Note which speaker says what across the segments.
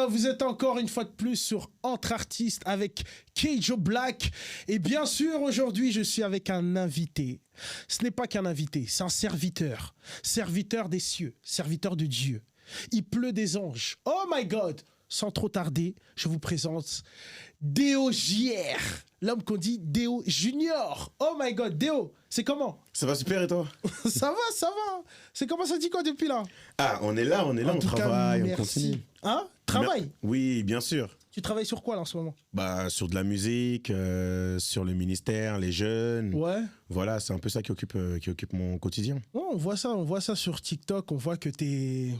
Speaker 1: vous êtes encore une fois de plus sur Entre Artistes avec Kjo Black. Et bien sûr, aujourd'hui, je suis avec un invité. Ce n'est pas qu'un invité, c'est un serviteur. Serviteur des cieux, serviteur de Dieu. Il pleut des anges. Oh my God! Sans trop tarder, je vous présente Deo JR, l'homme qu'on dit Deo Junior. Oh my God, Deo, c'est comment?
Speaker 2: Ça va super et toi?
Speaker 1: Ça va. C'est comment, ça dit quoi depuis là?
Speaker 2: Ah, on est là, on travaille, on continue.
Speaker 1: Hein? Travail?
Speaker 2: Oui, bien sûr.
Speaker 1: Tu travailles sur quoi là en ce moment?
Speaker 2: Bah, sur de la musique, sur le ministère, les jeunes.
Speaker 1: Ouais.
Speaker 2: Voilà, c'est un peu ça qui occupe mon quotidien.
Speaker 1: Oh, on voit ça sur TikTok, on voit que t'es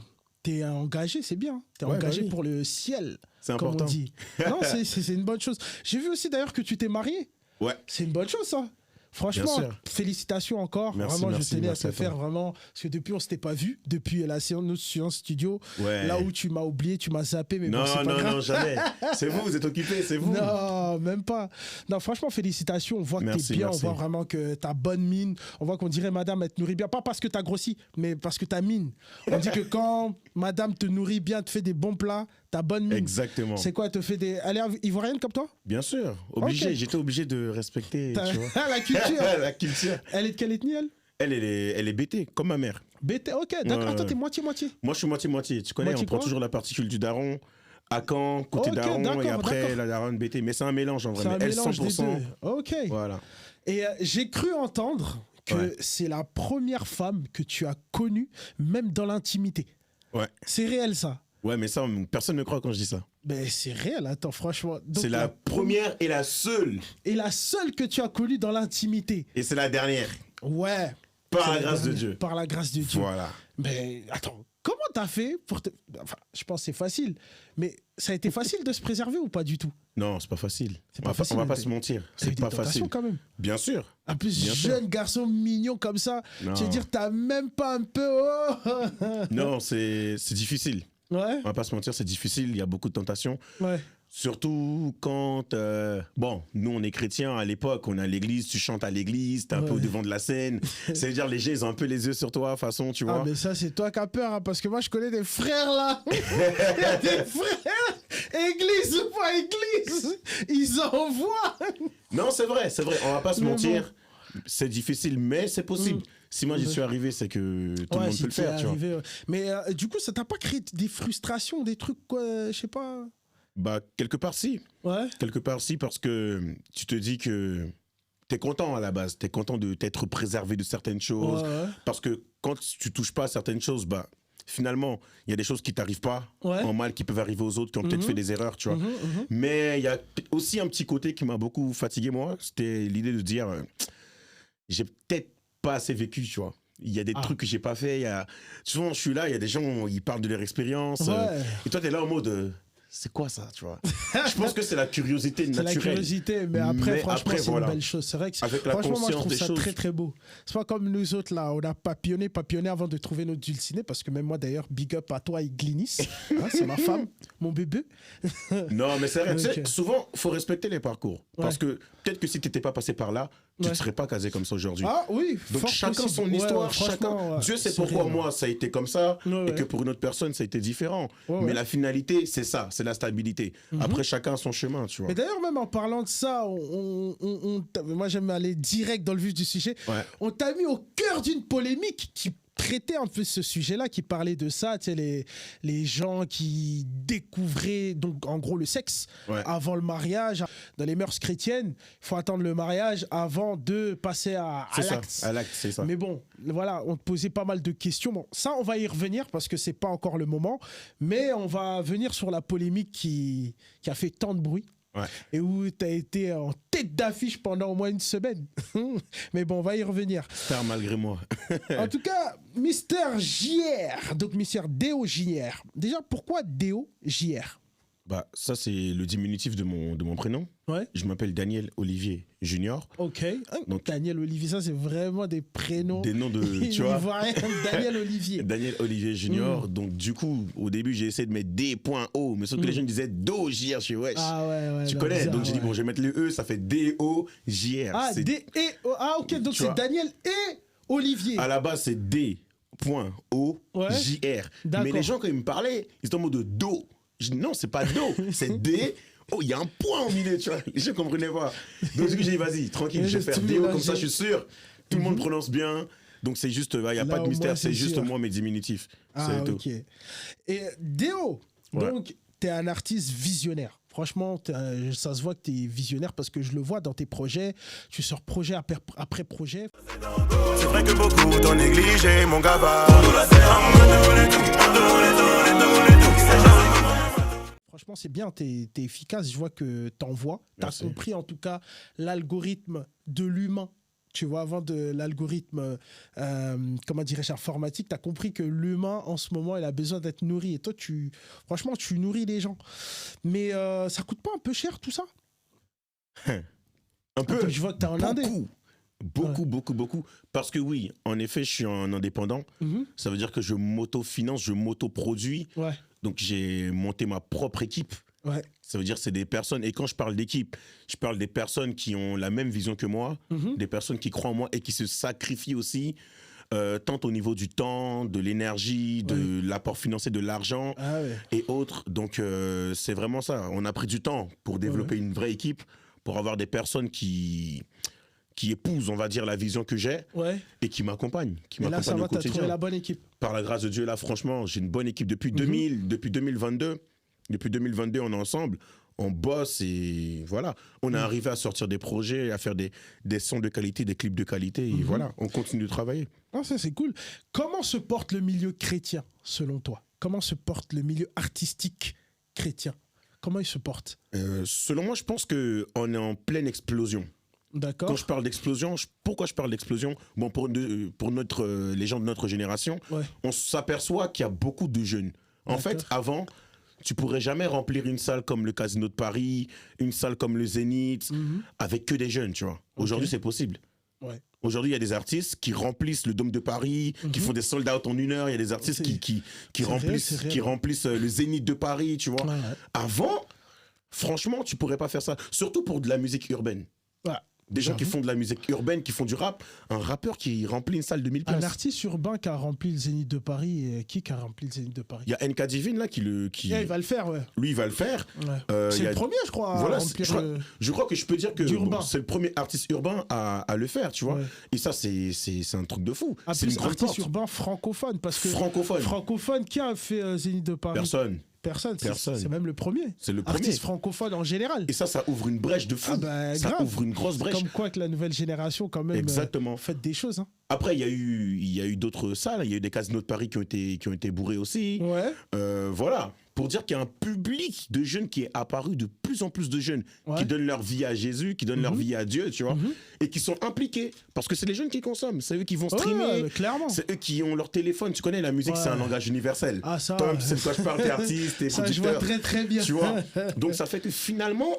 Speaker 1: engagé, c'est bien. T'es engagé pour le ciel,
Speaker 2: c'est
Speaker 1: comme
Speaker 2: important.
Speaker 1: on dit. Non, c'est une bonne chose. J'ai vu aussi d'ailleurs que tu t'es marié.
Speaker 2: Ouais.
Speaker 1: C'est une bonne chose, ça. Franchement, félicitations encore.
Speaker 2: Merci,
Speaker 1: vraiment,
Speaker 2: merci,
Speaker 1: je tenais
Speaker 2: merci
Speaker 1: à te faire vraiment. Parce que depuis, on ne s'était pas vu. Depuis la séance, notre séance studio.
Speaker 2: Ouais.
Speaker 1: Là où tu m'as oublié, tu m'as zappé. Mais bon, c'est pas grave.
Speaker 2: Non, jamais. C'est vous êtes occupé, c'est vous.
Speaker 1: Non, même pas. Non, franchement, félicitations. On voit que t'es bien.
Speaker 2: Merci.
Speaker 1: On voit vraiment que t'as bonne mine. On voit qu'on dirait madame, elle te nourrit bien. Pas parce que t'as grossi, mais parce que t'as mine. On dit que quand madame te nourrit bien, te fait des bons plats, t'as bonne mine.
Speaker 2: Exactement.
Speaker 1: C'est quoi, elle te fait des. Elle est ivoirienne comme toi?
Speaker 2: Bien sûr. Obligé.
Speaker 1: Okay.
Speaker 2: J'étais obligé de respecter. Tu vois.
Speaker 1: La culture.
Speaker 2: La culture.
Speaker 1: Elle est de quelle ethnie, elle?
Speaker 2: Elle est BT, comme ma mère.
Speaker 1: BT, ok, d'accord. Attends, t'es moitié-moitié.
Speaker 2: Moi, je suis moitié-moitié. Tu connais,
Speaker 1: moitié
Speaker 2: on prend
Speaker 1: quoi?
Speaker 2: toujours la particule du daron, à Caen, côté daron, et après la daronne BT. Mais c'est un mélange en vrai.
Speaker 1: C'est un mélange
Speaker 2: 100%.
Speaker 1: des deux. Ok.
Speaker 2: Voilà.
Speaker 1: Et j'ai cru entendre que c'est la première femme que tu as connue, même dans l'intimité.
Speaker 2: Ouais.
Speaker 1: C'est réel, ça?
Speaker 2: Ouais, mais ça, personne ne croit quand je dis ça.
Speaker 1: Ben, c'est réel, attends, franchement.
Speaker 2: C'est la première et la seule.
Speaker 1: Et la seule que tu as connue dans l'intimité.
Speaker 2: Et c'est la dernière.
Speaker 1: Ouais.
Speaker 2: Par la grâce de Dieu.
Speaker 1: Par la grâce de Dieu.
Speaker 2: Voilà.
Speaker 1: Mais attends, comment t'as fait pour te... Enfin, je pense que c'est facile. Mais ça a été facile de se préserver ou pas du tout?
Speaker 2: Non, c'est pas facile.
Speaker 1: On
Speaker 2: va pas se mentir. C'est pas facile.
Speaker 1: Quand même.
Speaker 2: Bien sûr.
Speaker 1: En plus,
Speaker 2: Bien
Speaker 1: jeune
Speaker 2: sûr.
Speaker 1: garçon mignon comme ça.
Speaker 2: Non.
Speaker 1: Tu veux dire, t'as même pas un peu... Oh
Speaker 2: Non, c'est difficile.
Speaker 1: Ouais.
Speaker 2: On va pas se mentir, c'est difficile. Il y a beaucoup de tentations.
Speaker 1: Ouais.
Speaker 2: Surtout quand, bon, nous on est chrétiens à l'époque, on est à l'église, tu chantes à l'église, t'es un peu au devant de la scène. C'est-à-dire les gens ils ont un peu les yeux sur toi, façon, tu vois.
Speaker 1: Ah mais ça c'est toi qui as peur, hein, parce que moi je connais des frères là. Il y a des frères, église ou pas église, ils envoient.
Speaker 2: Non c'est vrai, on va pas se mentir.
Speaker 1: Bon.
Speaker 2: C'est difficile, mais c'est possible. Si moi j'y suis arrivé, c'est que tout le monde peut le faire, tu vois.
Speaker 1: Mais du coup, ça t'a pas créé des frustrations, des trucs, quoi, je sais pas.
Speaker 2: Bah, quelque part, si.
Speaker 1: Ouais.
Speaker 2: Quelque part, si, parce que tu te dis que t'es content à la base. T'es content de t'être préservé de certaines choses.
Speaker 1: Ouais.
Speaker 2: Parce que quand tu touches pas à certaines choses, bah, finalement, il y a des choses qui t'arrivent pas en mal, qui peuvent arriver aux autres, qui ont peut-être fait des erreurs, tu vois. Mais il y a aussi un petit côté qui m'a beaucoup fatigué, moi. C'était l'idée de dire, j'ai peut-être pas assez vécu, tu vois. Il y a des trucs que j'ai pas fait. Souvent, je suis là, il y a des gens, ils parlent de leur expérience. Et toi, t'es là en mode... c'est quoi ça, tu vois? Je pense que c'est la curiosité naturelle. C'est la
Speaker 1: curiosité, mais après, franchement, c'est une belle chose. C'est vrai que franchement, moi, je trouve ça très, très beau. C'est pas comme nous autres, là, on a papillonné avant de trouver notre dulciné, parce que même moi, d'ailleurs, big up à toi et Glynis. Hein, c'est ma femme, mon bébé.
Speaker 2: Non, mais c'est vrai. Tu sais, souvent, il faut respecter les parcours. Parce que peut-être que si tu n'étais pas passé par là, tu ne serais pas casé comme ça aujourd'hui.
Speaker 1: Ah oui,
Speaker 2: donc chacun son histoire, chacun. Dieu sait pourquoi moi ça a été comme ça et que pour une autre personne ça a été différent. Mais la finalité, c'est ça, c'est la stabilité. Après, chacun son chemin, tu vois.
Speaker 1: Mais d'ailleurs, même en parlant de ça, moi j'aime aller direct dans le vif du sujet. On t'a mis au cœur d'une polémique qui traitait un peu ce sujet-là, qui parlait de ça, tu sais, les gens qui découvraient, donc en gros, le sexe avant le mariage. Dans les mœurs chrétiennes, il faut attendre le mariage avant de passer à l'acte.
Speaker 2: À l'acte, c'est ça.
Speaker 1: Mais bon, voilà, on te posait pas mal de questions. Bon, ça, on va y revenir parce que c'est pas encore le moment. Mais on va venir sur la polémique qui a fait tant de bruit. Et où tu as été en tête d'affiche pendant au moins une semaine. Mais bon, on va y revenir.
Speaker 2: Faire malgré moi.
Speaker 1: En tout cas, Mister JR, donc Mister Deo JR. Déjà, pourquoi Deo JR?
Speaker 2: Bah, ça, c'est le diminutif de mon prénom. Je m'appelle Daniel Olivier Junior.
Speaker 1: Ok. Donc, Daniel Olivier, ça, c'est vraiment des prénoms.
Speaker 2: Des noms de. Tu vois.
Speaker 1: Daniel Olivier.
Speaker 2: Daniel Olivier Junior. Donc, du coup, au début, j'ai essayé de mettre D.O. Mais sauf que les gens disaient Do-J-R. Je suis wesh.
Speaker 1: Ah ouais.
Speaker 2: Tu connais. Donc, j'ai dit, bon, je vais mettre le E, ça fait D-O-J-R.
Speaker 1: Ah, D-E-O. Ah, ok. Donc, c'est Daniel et Olivier.
Speaker 2: À la base, c'est D.O-J-R. Mais les gens, quand ils me parlaient, ils étaient en mode Do. Non, c'est pas Do, c'est D. Oh, il y a un point au milieu, tu vois. Les gens ne comprenaient pas. Donc, du coup, j'ai dit, vas-y, tranquille, je vais faire Déo, comme ça, je suis sûr. Tout le monde prononce bien. Donc, c'est juste, il n'y a pas de mystère, c'est juste moi, mes diminutifs.
Speaker 1: Ah, ok. Tout. Et Déo, donc, tu es un artiste visionnaire. Franchement, ça se voit que tu es visionnaire parce que je le vois dans tes projets. Tu sors projet après projet.
Speaker 3: C'est vrai que beaucoup t'ont négligé, mon gars.
Speaker 1: Franchement, c'est bien, t'es efficace. Je vois que t'envoies. T'as compris en tout cas l'algorithme de l'humain. Tu vois, avant de l'algorithme, comment dirais-je, informatique, tu as compris que l'humain, en ce moment, il a besoin d'être nourri. Et toi, franchement, tu nourris les gens. Mais ça coûte pas un peu cher, tout ça?
Speaker 2: Un peu.
Speaker 1: Je vois que tu es en indé.
Speaker 2: Beaucoup. Parce que oui, en effet, je suis un indépendant. Ça veut dire que je m'auto-finance, je m'auto-produis.
Speaker 1: Ouais.
Speaker 2: Donc, j'ai monté ma propre équipe.
Speaker 1: Ouais.
Speaker 2: Ça veut dire que c'est des personnes, et quand je parle d'équipe, je parle des personnes qui ont la même vision que moi, des personnes qui croient en moi et qui se sacrifient aussi, tant au niveau du temps, de l'énergie, de l'apport financier, de l'argent et autres. Donc c'est vraiment ça, on a pris du temps pour développer une vraie équipe, pour avoir des personnes qui épousent, on va dire, la vision que j'ai et qui m'accompagnent.
Speaker 1: Et là, ça va, t'as trouvé la bonne équipe.
Speaker 2: Par la grâce de Dieu, là, franchement, j'ai une bonne équipe depuis 2022. Depuis 2022, on est ensemble, on bosse et voilà. On est arrivé à sortir des projets, à faire des sons de qualité, des clips de qualité et voilà, on continue de travailler.
Speaker 1: Ah, ça, c'est cool. Comment se porte le milieu chrétien, selon toi? Comment se porte le milieu artistique chrétien? Comment il se porte?
Speaker 2: Selon moi, je pense qu'on est en pleine explosion.
Speaker 1: D'accord.
Speaker 2: Quand je parle d'explosion, pourquoi je parle d'explosion? Bon, pour les gens de notre génération, on s'aperçoit qu'il y a beaucoup de jeunes. En fait, avant... Tu pourrais jamais remplir une salle comme le Casino de Paris, une salle comme le Zénith, avec que des jeunes, tu vois. Aujourd'hui, c'est possible.
Speaker 1: Ouais.
Speaker 2: Aujourd'hui, il y a des artistes qui remplissent le Dôme de Paris, qui font des sold out en 1 heure. Il y a des artistes qui remplissent le Zénith de Paris, tu vois. Avant, franchement, tu pourrais pas faire ça. Surtout pour de la musique urbaine. Des gens qui font de la musique urbaine, qui font du rap. Un rappeur qui remplit une salle de 1000 places.
Speaker 1: Un artiste urbain qui a rempli le Zénith de Paris. Qui a rempli le Zénith de Paris?
Speaker 2: Il y a NK Divine là qui...
Speaker 1: il va le faire,
Speaker 2: Lui, il va le faire.
Speaker 1: C'est le premier, je crois, à remplir
Speaker 2: je crois que je peux dire que c'est le premier artiste urbain à le faire, tu vois. Et ça, c'est un truc de fou.
Speaker 1: C'est une artiste urbain francophone. Parce que francophone, qui a fait Zénith de Paris? Personne. C'est même le premier.
Speaker 2: C'est le premier.
Speaker 1: Artiste francophone en général.
Speaker 2: Et ça ouvre une brèche de fou. Ça ouvre une grosse brèche.
Speaker 1: Comme quoi que la nouvelle génération, quand même, fait des choses. Hein.
Speaker 2: Après, il y a eu d'autres salles. Il y a eu des casinos de Paris qui ont été bourrés aussi. Voilà. Pour dire qu'il y a un public de jeunes qui est apparu, de plus en plus de jeunes qui donnent leur vie à Jésus, qui donnent leur vie à Dieu, tu vois, et qui sont impliqués. Parce que c'est les jeunes qui consomment, c'est eux qui vont streamer, c'est eux qui ont leur téléphone. Tu connais, la musique, c'est un langage universel.
Speaker 1: Ah, ça,
Speaker 2: toi, tu sais de quoi je parle, t'es artiste, t'es producteur.
Speaker 1: Je vois très très bien.
Speaker 2: Tu vois. Donc ça fait que finalement,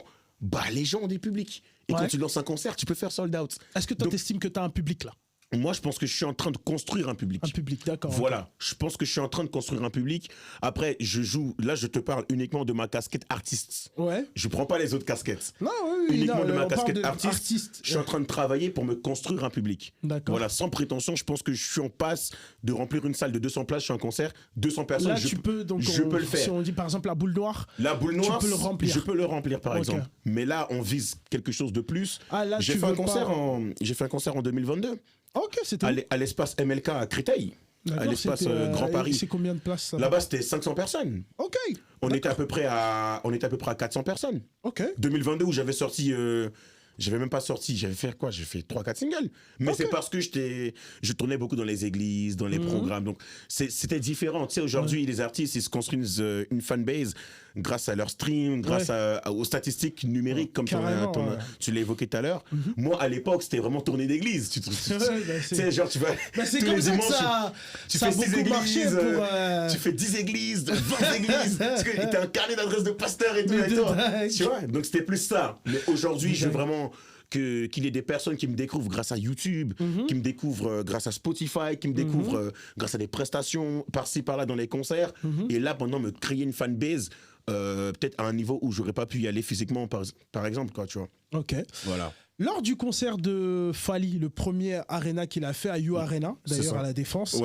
Speaker 2: les gens ont des publics. Et quand tu lances un concert, tu peux faire sold out.
Speaker 1: Est-ce que toi, t'estimes que t'as un public là?
Speaker 2: Moi, je pense que je suis en train de construire un public.
Speaker 1: Un public, d'accord.
Speaker 2: Voilà, je pense que je suis en train de construire un public. Après, là, je te parle uniquement de ma casquette artiste. Je prends pas les autres casquettes.
Speaker 1: Non,
Speaker 2: uniquement de ma casquette artiste. Je suis en train de travailler pour me construire un public.
Speaker 1: D'accord.
Speaker 2: Voilà, sans prétention, je pense que je suis en passe de remplir une salle de 200 places. Je suis en concert, 200 personnes.
Speaker 1: Là, je peux le faire. Si on dit par exemple la boule noire.
Speaker 2: La boule noire,
Speaker 1: tu peux le remplir.
Speaker 2: Je peux le remplir par exemple. Mais là, on vise quelque chose de plus. J'ai fait un concert en 2022.
Speaker 1: Ok, c'était
Speaker 2: à l'espace MLK à Créteil, à l'espace Grand Paris.
Speaker 1: C'est combien de places?
Speaker 2: Là-bas, c'était 500 personnes.
Speaker 1: Ok.
Speaker 2: On était à peu près à 400 personnes.
Speaker 1: Ok.
Speaker 2: 2022 où j'avais sorti j'avais même pas sorti, j'avais fait quoi? J'ai fait 3-4 singles. Mais c'est parce que je tournais beaucoup dans les églises, dans les programmes. Donc c'était différent. Tu sais, aujourd'hui, les artistes, ils se construisent une fanbase grâce à leur stream, grâce aux statistiques numériques, comme tu l'as évoqué tout à l'heure. Moi, à l'époque, c'était vraiment tournée d'église. Tu sais, genre, tu vas
Speaker 1: tous les dimanches,
Speaker 2: tu fais 6 églises, tu fais 10 églises, 20 églises. Parce que t'as un carnet d'adresses de pasteurs et tout. Tu vois, donc c'était plus ça. Mais aujourd'hui, je veux vraiment qu'il y ait des personnes qui me découvrent grâce à YouTube, qui me découvrent grâce à Spotify, qui me découvrent grâce à des prestations par-ci, par-là dans les concerts. Et là, pendant me créer une fanbase, peut-être à un niveau où j'aurais pas pu y aller physiquement, par exemple, quoi, tu vois.
Speaker 1: Ok.
Speaker 2: Voilà.
Speaker 1: Lors du concert de Fally, le premier Arena qu'il a fait à You Arena, d'ailleurs à la Défense,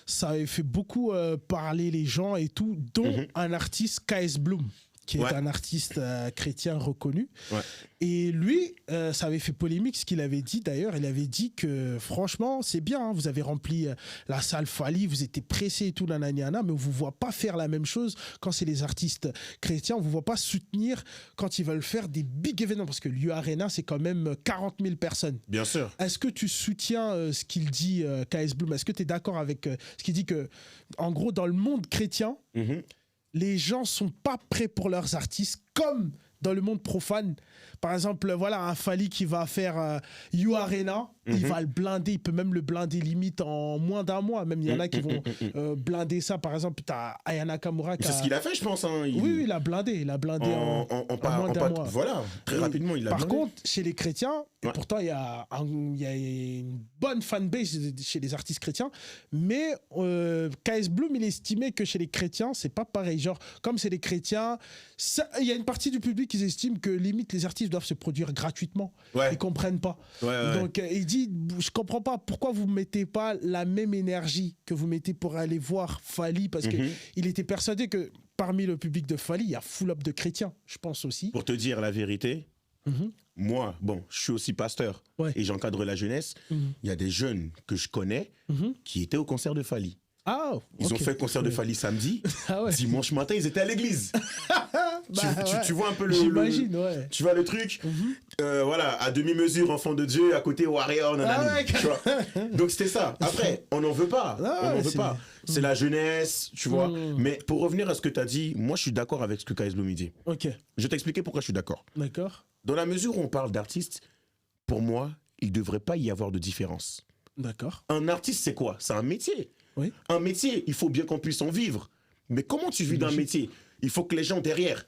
Speaker 1: ça avait fait beaucoup parler les gens et tout, dont un artiste, KS Bloom, qui est un artiste chrétien reconnu.
Speaker 2: Ouais.
Speaker 1: Et lui, ça avait fait polémique ce qu'il avait dit d'ailleurs. Il avait dit que franchement, c'est bien, hein, vous avez rempli la salle Fally, vous étiez pressés et tout, nanana, mais on ne vous voit pas faire la même chose quand c'est les artistes chrétiens. On ne vous voit pas soutenir quand ils veulent faire des big événements, parce que l'U Arena, c'est quand même 40 000 personnes.
Speaker 2: Bien sûr.
Speaker 1: Est-ce que tu soutiens ce qu'il dit, KS Bloom? Est-ce que tu es d'accord avec ce qu'il dit que, en gros, dans le monde chrétien, les gens sont pas prêts pour leurs artistes comme dans le monde profane. Par exemple, voilà, un Fally qui va faire U Arena, il va le blinder, il peut même le blinder limite en moins d'un mois. Même il y en a qui vont blinder ça. Par exemple, tu as Aya Nakamura.
Speaker 2: C'est ce qu'il a fait, je pense. Hein.
Speaker 1: Oui, il a blindé en moins d'un mois.
Speaker 2: Voilà, très rapidement, il a blindé.
Speaker 1: Par contre, chez les chrétiens, et pourtant il y a une bonne fanbase chez les artistes chrétiens, mais KS Bloom, il estimait que chez les chrétiens, c'est pas pareil. Genre, comme c'est les chrétiens, il y a une partie du public qui estime que limite les artistes doivent se produire gratuitement. Ils comprennent pas. Donc il dit, je comprends pas pourquoi vous mettez pas la même énergie que vous mettez pour aller voir Fally, parce que il était persuadé que parmi le public de Fally, il y a full up de chrétiens, je pense aussi.
Speaker 2: Pour te dire la vérité, moi, bon, je suis aussi pasteur et j'encadre la jeunesse. Il y a des jeunes que je connais qui étaient au concert de Fally. Ils ont fait le concert de Fally samedi. Dimanche matin, ils étaient à l'église. Tu vois un peu
Speaker 1: J'imagine,
Speaker 2: tu vois le truc. Voilà, à demi-mesure, enfant de Dieu, à côté Warrior, tu vois. Donc c'était ça. Après, on n'en veut pas. On n'en veut pas. C'est la jeunesse, tu vois. Mais pour revenir à ce que tu as dit, moi je suis d'accord avec ce que KS Bloom dit. Je vais t'expliquer pourquoi je suis d'accord. Dans la mesure où on parle d'artistes, pour moi, il ne devrait pas y avoir de différence. Un artiste, c'est quoi? C'est un métier. Un métier, il faut bien qu'on puisse en vivre. Mais comment tu vis d'un métier? Il faut que les gens derrière,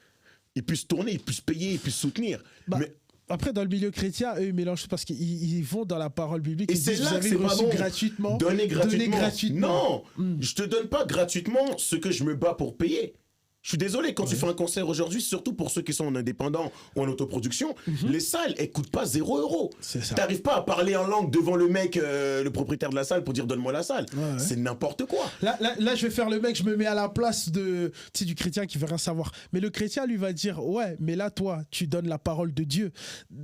Speaker 2: ils puissent tourner, ils puissent payer, ils puissent soutenir. Mais
Speaker 1: après, dans le milieu chrétien, eux, ils mélangent parce qu'ils vont dans la parole biblique.
Speaker 2: Et c'est là que c'est pas bon.
Speaker 1: Gratuitement.
Speaker 2: Donner gratuitement. Non, je te donne pas gratuitement ce que je me bats pour payer. Je suis désolé, quand tu fais un concert aujourd'hui, surtout pour ceux qui sont en indépendant ou en autoproduction, les salles, elles coûtent pas 0 €. T'arrives pas à parler en langue devant le mec, le propriétaire de la salle, pour dire donne-moi la salle. C'est n'importe quoi.
Speaker 1: Là, je vais faire le mec, je me mets à la place du chrétien qui veut rien savoir. Mais le chrétien, lui, va dire, ouais, mais là, toi, tu donnes la parole de Dieu.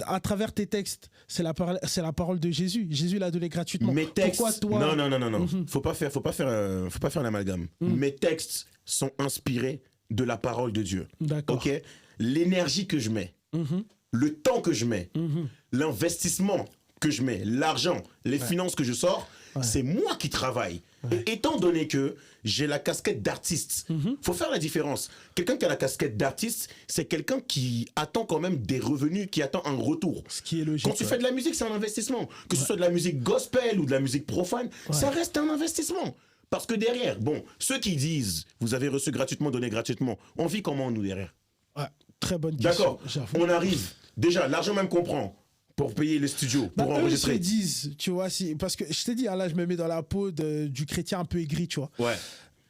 Speaker 1: À travers tes textes, c'est la parole de Jésus. Jésus l'a donné gratuitement.
Speaker 2: Mes textes,
Speaker 1: pourquoi toi...
Speaker 2: Non. Faut pas faire l'amalgame. Mes textes sont inspirés de la parole de Dieu.
Speaker 1: Ok.
Speaker 2: L'énergie que je mets, le temps que je mets, l'investissement que je mets, l'argent, les finances que je sors, c'est moi qui travaille. Et étant donné que j'ai la casquette d'artiste, faut faire la différence. Quelqu'un qui a la casquette d'artiste, c'est quelqu'un qui attend quand même des revenus, qui attend un retour.
Speaker 1: Ce qui est logique.
Speaker 2: Quand tu fais de la musique, c'est un investissement. Que ce soit de la musique gospel ou de la musique profane, ça reste un investissement. Parce que derrière, bon, ceux qui disent « vous avez reçu gratuitement, donné gratuitement », on vit comment nous derrière?
Speaker 1: Très bonne question.
Speaker 2: D'accord, on arrive, déjà, l'argent même qu'on prend pour payer les studios, pour enregistrer.
Speaker 1: Eux se disent, tu vois, parce que je t'ai dit, là je me mets dans la peau du chrétien un peu aigri, tu vois.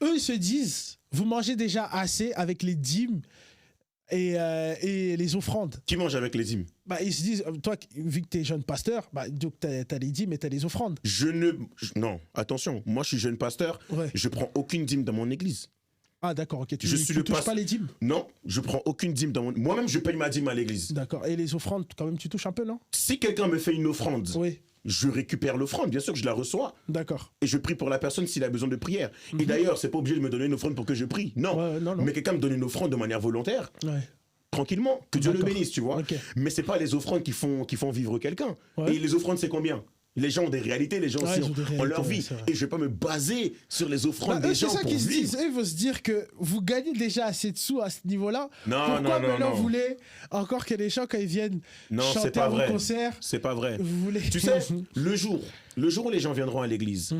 Speaker 1: Eux ils se disent, vous mangez déjà assez avec les dîmes et les offrandes.
Speaker 2: Qui mange avec les dîmes?
Speaker 1: Ils se disent, toi, vu que tu es jeune pasteur, donc t'as les dîmes et t'as les offrandes.
Speaker 2: Non, attention, moi je suis jeune pasteur, je prends aucune dîme dans mon église.
Speaker 1: Ah d'accord, ok. Tu touches pas les dîmes?
Speaker 2: Non, je prends aucune dîme dans mon... Moi-même, je paye ma dîme à l'église.
Speaker 1: D'accord, et les offrandes, quand même, tu touches un peu, non?
Speaker 2: Si quelqu'un me fait une offrande, je récupère l'offrande, bien sûr que je la reçois.
Speaker 1: D'accord.
Speaker 2: Et je prie pour la personne s'il a besoin de prière. Et d'ailleurs, c'est pas obligé de me donner une offrande pour que je prie. Non. Mais quelqu'un me donne une offrande de manière volontaire. Tranquillement, que Dieu le bénisse, tu vois. Mais c'est pas les offrandes qui font vivre quelqu'un. Et les offrandes, c'est combien? Les gens ont des réalités, les gens aussi ont leur vie. Et je vais pas me baser sur les offrandes des gens pour vivre. C'est ça qu'ils se disent.
Speaker 1: Ils vont se dire que vous gagnez déjà assez de sous à ce niveau-là. Pourquoi maintenant vous voulez encore que les gens, quand ils viennent chanter à vos concerts...
Speaker 2: C'est pas vrai.
Speaker 1: Vous voulez...
Speaker 2: Tu sais, le jour où les gens viendront à l'église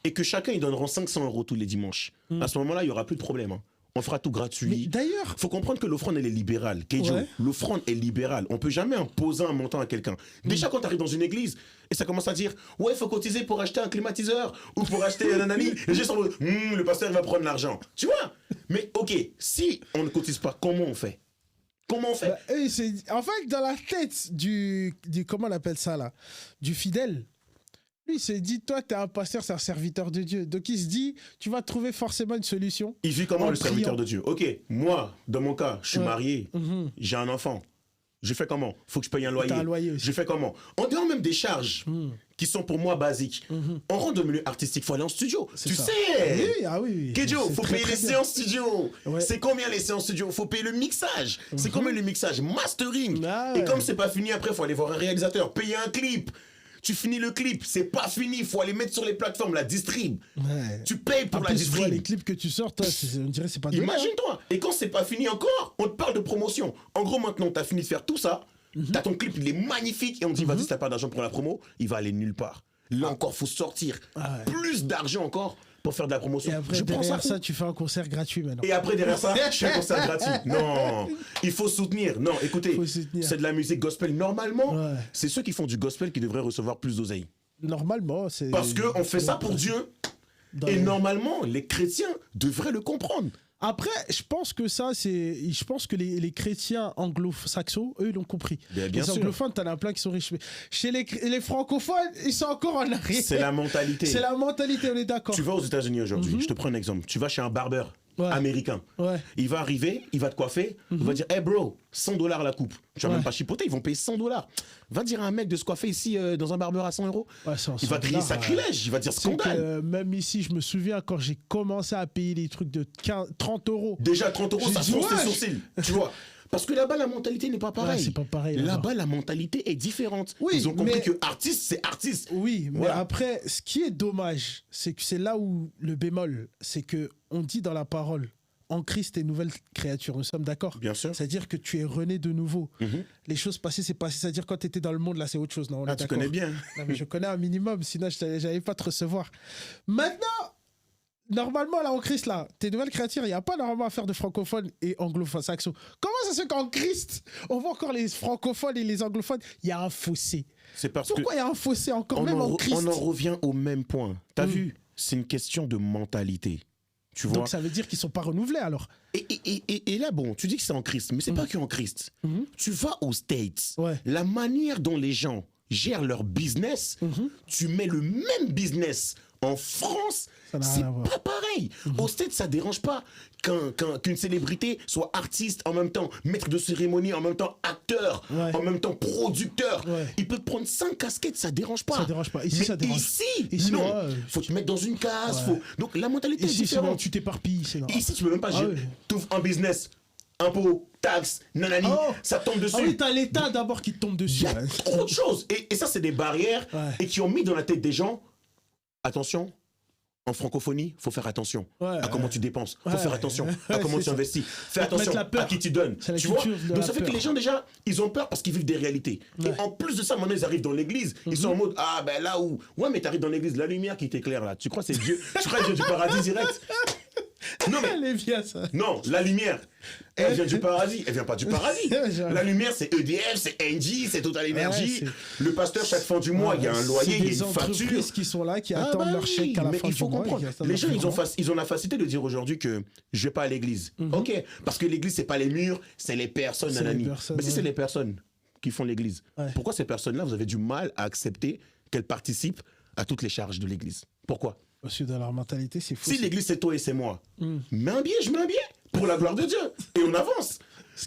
Speaker 2: et que chacun ils donneront 500 € tous les dimanches, à ce moment-là, il y aura plus de problème. On fera tout gratuit.
Speaker 1: Mais d'ailleurs,
Speaker 2: faut comprendre que l'offrande elle est libérale. L'offrande est libérale. On peut jamais imposer un montant à quelqu'un. Déjà quand tu arrives dans une église et ça commence à dire ouais il faut cotiser pour acheter un climatiseur ou pour acheter un nanani, et j'ai sens le pasteur il va prendre l'argent. Tu vois? Mais ok, si on ne cotise pas, comment on fait? En fait,
Speaker 1: dans la tête du comment on appelle ça là, du fidèle, Lui, il s'est dit, toi, t'es un pasteur, c'est un serviteur de Dieu. Donc, il se dit, tu vas trouver forcément une solution.
Speaker 2: Il vit comment
Speaker 1: en
Speaker 2: le serviteur
Speaker 1: priant.
Speaker 2: de Dieu? Ok, moi, dans mon cas, je suis marié, j'ai un enfant. Je fais comment? Faut que je paye un loyer.
Speaker 1: T'as un loyer aussi.
Speaker 2: Je fais comment? En dehors même des charges qui sont pour moi basiques. On rentre dans le milieu artistique, faut aller en studio.
Speaker 1: C'est
Speaker 2: Tu
Speaker 1: ça.
Speaker 2: sais!
Speaker 1: Oui, ah oui.
Speaker 2: Kedjo,
Speaker 1: C'est
Speaker 2: faut
Speaker 1: très,
Speaker 2: payer
Speaker 1: très
Speaker 2: les
Speaker 1: bien.
Speaker 2: séances studio.
Speaker 1: Ouais.
Speaker 2: C'est combien les séances studio? Faut payer le mixage. C'est combien le mixage? Mastering.
Speaker 1: Ah
Speaker 2: Et
Speaker 1: ouais.
Speaker 2: comme c'est pas fini, après, faut aller voir un réalisateur, payer un clip. Tu finis le clip, c'est pas fini, faut aller mettre sur les plateformes, la distrib.
Speaker 1: Ouais.
Speaker 2: Tu payes pour
Speaker 1: En
Speaker 2: la
Speaker 1: plus, je vois les
Speaker 2: distrib.
Speaker 1: clips que tu sors, toi, on dirait que c'est pas de
Speaker 2: Imagine-toi. Et quand c'est pas fini encore, on te parle de promotion. En gros, maintenant, t'as fini de faire tout ça. T'as ton clip, il est magnifique. Et on te dit, vas-y, si t'as pas d'argent pour la promo, il va aller nulle part. Là encore, faut sortir
Speaker 1: Ah ouais.
Speaker 2: plus d'argent encore pour faire de la promotion.
Speaker 1: Et après,
Speaker 2: Je prends
Speaker 1: derrière ça,
Speaker 2: où
Speaker 1: tu fais un concert gratuit maintenant.
Speaker 2: Et après, derrière ça, je fais un concert gratuit. Non, il faut soutenir. Non, écoutez,
Speaker 1: Faut soutenir.
Speaker 2: c'est de la musique gospel. Normalement,
Speaker 1: Ouais.
Speaker 2: c'est ceux qui font du gospel qui devraient recevoir plus d'oseille.
Speaker 1: Normalement, c'est...
Speaker 2: Parce qu'on fait ça pour Dieu.
Speaker 1: Dans
Speaker 2: Et
Speaker 1: les-
Speaker 2: normalement, les chrétiens devraient le comprendre.
Speaker 1: Après, je pense que ça, c'est... Je pense que les chrétiens anglo-saxons, eux, ils l'ont compris.
Speaker 2: Bien
Speaker 1: les
Speaker 2: sûr.
Speaker 1: anglophones, t'en as plein qui sont riches. Mais chez les francophones, ils sont encore en arrière.
Speaker 2: C'est la mentalité.
Speaker 1: C'est la mentalité, on est d'accord.
Speaker 2: Tu vas aux États-Unis aujourd'hui, je te prends un exemple. Tu vas chez un barbeur
Speaker 1: Ouais.
Speaker 2: américain.
Speaker 1: Ouais.
Speaker 2: Il va arriver, il va te coiffer, il va dire, hey bro, $100 la coupe. Tu vas
Speaker 1: Ouais.
Speaker 2: même pas chipoter, ils vont payer $100. Va dire à un mec de se coiffer ici dans un barbeur à 100 €.
Speaker 1: Ouais,
Speaker 2: Il va crier sacrilège, il va dire
Speaker 1: C'est que,
Speaker 2: scandale.
Speaker 1: même ici, je me souviens quand j'ai commencé à payer les trucs de 30 €.
Speaker 2: Déjà 30 €,
Speaker 1: J'ai
Speaker 2: ça
Speaker 1: dit,
Speaker 2: fronce les
Speaker 1: ouais.
Speaker 2: sourcils. Tu vois. Parce que là-bas, la mentalité n'est pas pareille.
Speaker 1: c'est pas pareil, là-bas.
Speaker 2: Là-bas, la mentalité est différente.
Speaker 1: Oui,
Speaker 2: Ils ont compris
Speaker 1: mais-
Speaker 2: que artiste, c'est artiste.
Speaker 1: Oui, mais
Speaker 2: Voilà.
Speaker 1: après, ce qui est dommage, c'est que c'est là où le bémol, c'est que on dit dans la parole, en Christ est nouvelle créature. Nous sommes d'accord.
Speaker 2: Bien sûr.
Speaker 1: C'est-à-dire que tu es rené de nouveau. Les choses passées, c'est passé. C'est-à-dire quand tu étais dans le monde, là, c'est autre chose. Non, on
Speaker 2: Ah,
Speaker 1: est
Speaker 2: tu
Speaker 1: d'accord.
Speaker 2: connais bien.
Speaker 1: Non, mais je connais un minimum, sinon j'allais pas te recevoir. Maintenant, normalement, là, en Christ, là, tes nouvelles créatures, il n'y a pas normalement à faire de francophones et anglophones saxons. Comment ça se fait qu'en Christ, on voit encore les francophones et les anglophones, il y a un fossé.
Speaker 2: C'est parce
Speaker 1: Pourquoi il y a un fossé encore, même en Christ?
Speaker 2: on en revient au même point. T'as vu, c'est une question de mentalité. Tu vois.
Speaker 1: Donc ça veut dire qu'ils sont pas renouvelés alors.
Speaker 2: Et là, bon, tu dis que c'est en Christ, mais c'est pas que en Christ. Tu vas aux States,
Speaker 1: Ouais.
Speaker 2: la manière dont les gens gèrent leur business, tu mets le même business en France,
Speaker 1: Ça n'a
Speaker 2: c'est
Speaker 1: rien à voir.
Speaker 2: pas pareil. Aux States, ça dérange pas qu'une célébrité soit artiste en même temps, maître de cérémonie, en même temps acteur,
Speaker 1: Ouais.
Speaker 2: en même temps producteur.
Speaker 1: Ouais.
Speaker 2: Il peut prendre 5 casquettes, ça dérange pas.
Speaker 1: Ça dérange pas. Ici,
Speaker 2: Mais
Speaker 1: ça dérange.
Speaker 2: Ici, non.
Speaker 1: ouais.
Speaker 2: Faut te mettre dans une case.
Speaker 1: Ouais.
Speaker 2: Donc la mentalité est
Speaker 1: Ici, sinon,
Speaker 2: différente.
Speaker 1: tu t'éparpilles. C'est normal.
Speaker 2: Ici, tu peux même pas
Speaker 1: Ah
Speaker 2: gérer.
Speaker 1: oui.
Speaker 2: T'ouvres un business, impôts, taxes, nanani,
Speaker 1: Oh.
Speaker 2: ça tombe dessus.
Speaker 1: Ah oui, t'as l'État d'abord qui te tombe
Speaker 2: Il
Speaker 1: dessus.
Speaker 2: y a
Speaker 1: ouais.
Speaker 2: trop de choses. Et ça, c'est des barrières
Speaker 1: Ouais.
Speaker 2: et qui ont mis dans la tête des gens, attention, en francophonie, faut faire attention
Speaker 1: Ouais,
Speaker 2: à comment tu dépenses. Faut
Speaker 1: ouais.
Speaker 2: faire attention à
Speaker 1: Ouais,
Speaker 2: comment
Speaker 1: c'est
Speaker 2: tu
Speaker 1: ça.
Speaker 2: investis. Fais
Speaker 1: Faut te
Speaker 2: attention
Speaker 1: mettre la peur.
Speaker 2: à qui tu donnes.
Speaker 1: C'est la
Speaker 2: Tu vois.
Speaker 1: culture de
Speaker 2: Donc
Speaker 1: la
Speaker 2: ça fait que
Speaker 1: peur.
Speaker 2: les gens déjà, ils ont peur parce qu'ils vivent des réalités.
Speaker 1: Ouais.
Speaker 2: Et en plus de ça, maintenant ils arrivent dans l'église, ils sont en mode ah ben là où ouais mais t'arrives dans l'église, la lumière qui t'éclaire là. Tu crois que c'est Dieu Tu crois que Dieu du paradis direct Non mais
Speaker 1: Elle est bien ça.
Speaker 2: non, la lumière, elle vient du paradis. Elle vient pas du paradis.
Speaker 1: Genre.
Speaker 2: La lumière, c'est EDF, c'est Engie, c'est Total Énergie.
Speaker 1: Ouais,
Speaker 2: le pasteur, chaque fin du mois, il y a un loyer,
Speaker 1: C'est
Speaker 2: il y a
Speaker 1: des
Speaker 2: une facture.
Speaker 1: entreprises qui sont là, qui
Speaker 2: Ah
Speaker 1: attendent
Speaker 2: bah
Speaker 1: leur
Speaker 2: oui,
Speaker 1: chèque à la
Speaker 2: mais
Speaker 1: fin
Speaker 2: il
Speaker 1: du
Speaker 2: faut
Speaker 1: mois.
Speaker 2: comprendre.
Speaker 1: et qui attendent
Speaker 2: Les
Speaker 1: leur
Speaker 2: gens,
Speaker 1: virement.
Speaker 2: ils ont la facilité de dire aujourd'hui que je vais pas à l'église. Ok, parce que l'église, c'est pas les murs, c'est les personnes,
Speaker 1: C'est les
Speaker 2: nanani.
Speaker 1: personnes,
Speaker 2: Mais si
Speaker 1: ouais.
Speaker 2: c'est les personnes qui font l'église,
Speaker 1: Ouais.
Speaker 2: pourquoi ces personnes-là, vous avez du mal à accepter qu'elles participent à toutes les charges de l'église? Pourquoi?
Speaker 1: Parce que dans leur mentalité, c'est faux.
Speaker 2: Si l'église c'est toi et c'est moi, mets un billet, je mets un billet pour la gloire de Dieu et on avance.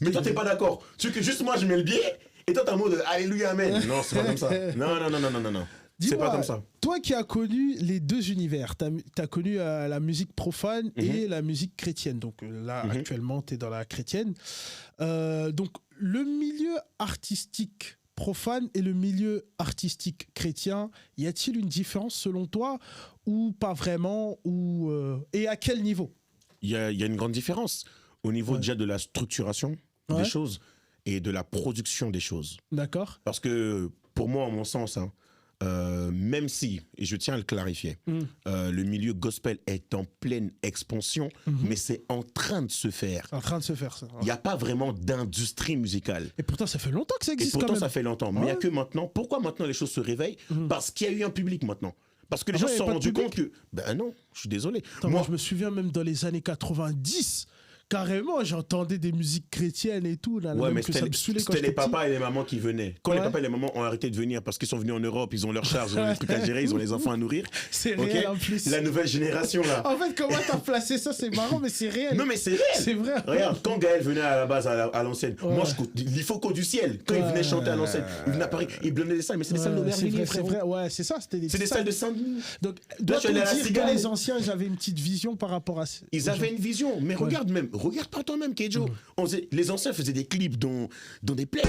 Speaker 2: Mais toi t'es pas d'accord. Tu veux que juste moi je mets le billet et toi t'es en mode alléluia amen. Non, c'est pas comme ça. Non. C'est
Speaker 1: Dis-moi,
Speaker 2: pas comme ça.
Speaker 1: Toi qui as connu les deux univers, tu as connu la musique profane et la musique chrétienne. Donc là, actuellement, tu es dans la chrétienne. Donc le milieu artistique profane et le milieu artistique chrétien, y a-t-il une différence selon toi ou pas vraiment ou, et à quel niveau?
Speaker 2: Il y a une grande différence au niveau déjà de la structuration
Speaker 1: Ouais.
Speaker 2: des choses et de la production des choses.
Speaker 1: D'accord.
Speaker 2: Parce que pour moi, à mon sens, hein, même si, et je tiens à le clarifier, le milieu gospel est en pleine expansion, mais c'est en train de se faire.
Speaker 1: C'est en train de se faire ça.
Speaker 2: Il n'y a pas vraiment d'industrie musicale.
Speaker 1: Et pourtant, ça fait longtemps que ça
Speaker 2: Et
Speaker 1: existe
Speaker 2: pourtant,
Speaker 1: quand même.
Speaker 2: ça fait longtemps. Mais il n'y a
Speaker 1: Ouais.
Speaker 2: que maintenant. Pourquoi maintenant les choses se réveillent? Parce qu'il y a eu un public maintenant. Parce que les
Speaker 1: Avant,
Speaker 2: gens
Speaker 1: il y
Speaker 2: se sont
Speaker 1: avait pas de
Speaker 2: rendus compte
Speaker 1: public.
Speaker 2: que... Ben non, je suis désolé.
Speaker 1: Attends, moi, je me souviens même dans les années 90, Carrément, j'entendais des musiques chrétiennes et tout. Là,
Speaker 2: Ouais, mais
Speaker 1: que ça me saoulait quand
Speaker 2: c'était les
Speaker 1: j'étais petit.
Speaker 2: papas et les mamans qui venaient. Quand les papas et les mamans ont arrêté de venir parce qu'ils sont venus en Europe, ils ont leur charge, ils ont des trucs à gérer, ils ont les enfants à nourrir.
Speaker 1: C'est
Speaker 2: Ok.
Speaker 1: réel en plus.
Speaker 2: La nouvelle génération, là.
Speaker 1: En fait, comment t'as placé ça? C'est marrant, mais c'est réel.
Speaker 2: Non, mais c'est réel.
Speaker 1: C'est vrai.
Speaker 2: Regarde, quand Gaël venait à la base, à l'ancienne,
Speaker 1: Ouais.
Speaker 2: moi, il faut qu'au du ciel. Quand il venait chanter à l'ancienne, il venait à Paris, il blindait des salles, mais c'est des salles
Speaker 1: Ouais,
Speaker 2: d'Aubervilliers,
Speaker 1: c'est vrai. Ouais, c'est ça. C'était
Speaker 2: C'est des salles de Saint-Denis.
Speaker 1: Donc,
Speaker 2: je
Speaker 1: doit-on
Speaker 2: suis allé à la
Speaker 1: dire que
Speaker 2: Cigale.
Speaker 1: les anciens, j'avais une petite vision par rapport à ça.
Speaker 2: Ils avaient une vision, mais regarde pas toi-même, Kejo. Les anciens faisaient des clips dans des plaies.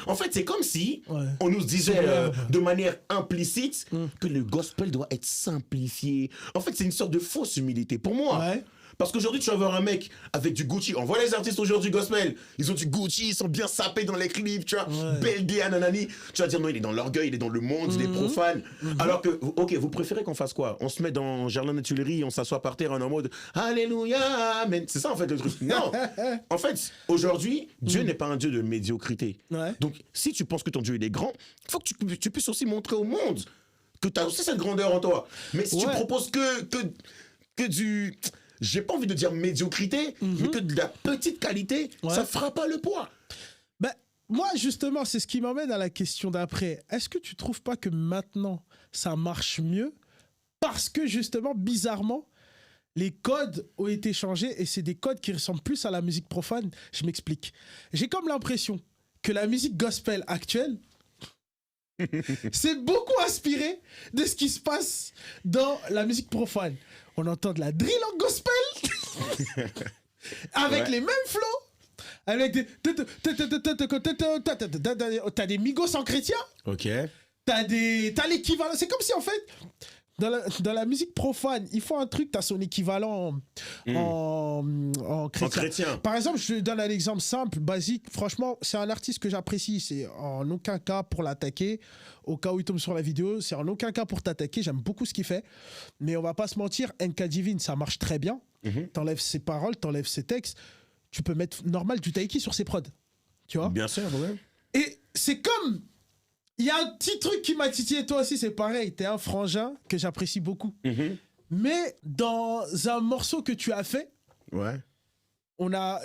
Speaker 2: En fait, c'est comme si on nous disait de manière implicite que le gospel doit être simplifié. En fait, c'est une sorte de fausse humilité pour moi.
Speaker 1: Ouais.
Speaker 2: Parce qu'aujourd'hui, tu vas voir un mec avec du Gucci. On voit les artistes aujourd'hui gospel. Ils ont du Gucci, ils sont bien sapés dans les clips, tu vois. Belle gay, nanani. Tu vas dire non, il est dans l'orgueil, il est dans le monde, il est profane. Alors que, ok, vous préférez qu'on fasse quoi? On se met dans Gerland et Tuileries, on s'assoit par terre en mode Alléluia, amen. C'est ça en fait le truc. Non. En fait, aujourd'hui, Dieu n'est pas un Dieu de médiocrité.
Speaker 1: Ouais.
Speaker 2: Donc, si tu penses que ton Dieu il est grand, il faut que tu puisses aussi montrer au monde que tu as aussi cette grandeur en toi. Mais si tu proposes que du... J'ai pas envie de dire médiocrité, mais que de la petite qualité, ça fera pas le poids.
Speaker 1: Ben, moi, justement, c'est ce qui m'emmène à la question d'après. Est-ce que tu trouves pas que maintenant, ça marche mieux? Parce que, justement, bizarrement, les codes ont été changés et c'est des codes qui ressemblent plus à la musique profane. Je m'explique. J'ai comme l'impression que la musique gospel actuelle c'est beaucoup inspiré de ce qui se passe dans la musique profane. On entend de la drill en gospel avec les mêmes flows, avec des... T'as des Migos en chrétien.
Speaker 2: Ok.
Speaker 1: T'as l'équivalent. C'est comme si, en fait, dans la musique profane, il faut un truc, t'as son équivalent en chrétien. Par exemple, je te donne un exemple simple, basique. Franchement, c'est un artiste que j'apprécie. C'est en aucun cas pour l'attaquer. Au cas où il tombe sur la vidéo, c'est en aucun cas pour t'attaquer. J'aime beaucoup ce qu'il fait. Mais on va pas se mentir, NK Divine, ça marche très bien. T'enlèves ses paroles, t'enlèves ses textes. Tu peux mettre normal du taiki sur ses prods. Tu vois?
Speaker 2: Bien sûr, ouais.
Speaker 1: Et c'est comme... Il y a un petit truc qui m'a titillé, toi aussi, c'est pareil. T'es un frangin que j'apprécie beaucoup. Mais dans un morceau que tu as fait,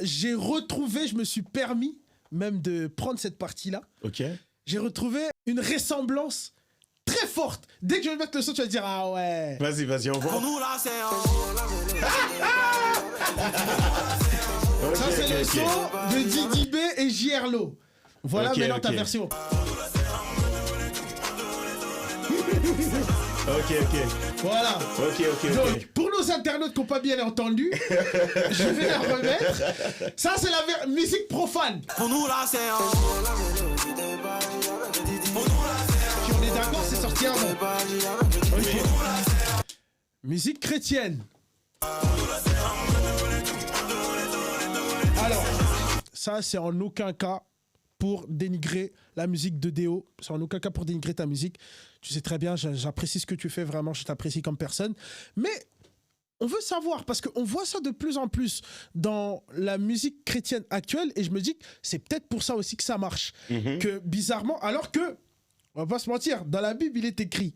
Speaker 1: j'ai retrouvé, je me suis permis même de prendre cette partie-là.
Speaker 2: Ok.
Speaker 1: J'ai retrouvé une ressemblance très forte. Dès que je vais mettre le son, tu vas dire ah ouais.
Speaker 2: Vas-y, on voit.
Speaker 1: Ça, c'est le son de Didi B et JRLO. Voilà maintenant ta version.
Speaker 2: Ok.
Speaker 1: Voilà.
Speaker 2: Ok.
Speaker 1: Donc, pour nos internautes qui n'ont pas bien entendu, je vais la remettre. Ça, c'est la musique profane.
Speaker 3: Pour nous, la séance.
Speaker 1: Si on est d'accord, c'est sorti avant. Okay. Musique chrétienne. Alors, ça, c'est en aucun cas pour dénigrer la musique de Déo. C'est en aucun cas pour dénigrer ta musique. Tu sais très bien, j'apprécie ce que tu fais, vraiment, je t'apprécie comme personne. Mais on veut savoir, parce qu'on voit ça de plus en plus dans la musique chrétienne actuelle, et je me dis que c'est peut-être pour ça aussi que ça marche. Que bizarrement, alors que, on va pas se mentir, dans la Bible, il est écrit